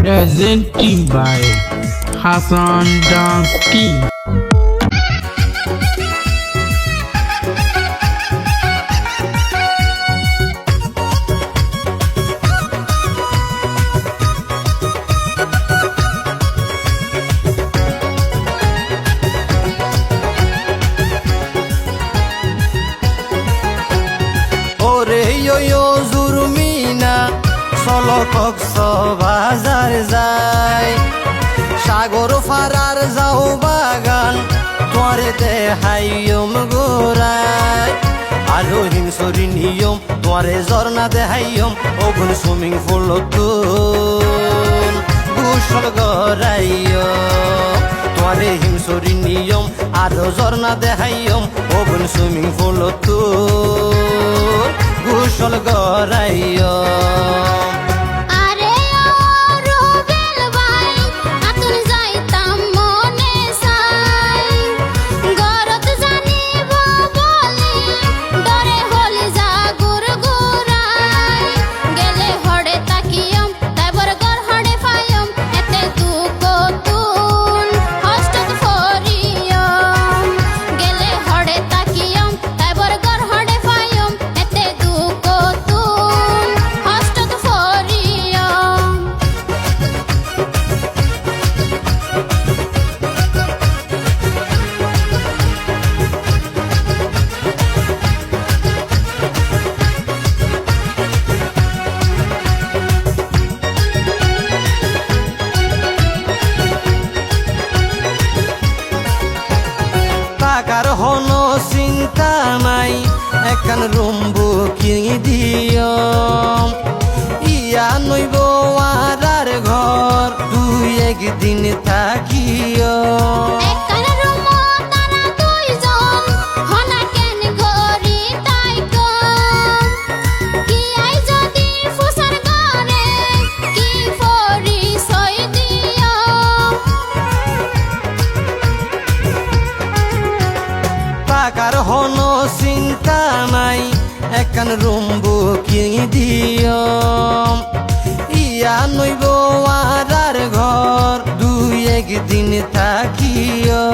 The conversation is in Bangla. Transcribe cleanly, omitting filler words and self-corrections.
Presented by Hassan Dance Team. ওরে ইয়ো জুরমিনা চলো কক্সবাজার যাই, সাগর ফারার যাও বাগান তোরে দেহাইয়ম গোরাই, আরো হিংসরি নিয়ম তোরে ঝর্ণা দেহাইয়ম, ওগুন সুইমিং পুল গোসল গড়াইয় তোরে হিংসরি নিয়ম আরো ঝর্ণা দেহাইয়ম, ওগুন সুইমিং পুল গোসল গড়াইয়। টাকার হনো চিন্তা নাই, একান রুম বুকিং দিও, ইয়া নইব আর ঘর দুই একদিন থাকিও। টাকার হনো চিন্তা নাই, একান রুম বুকিং দিও, ইয়া নইব আর ঘর দুই একদিন থাকিও।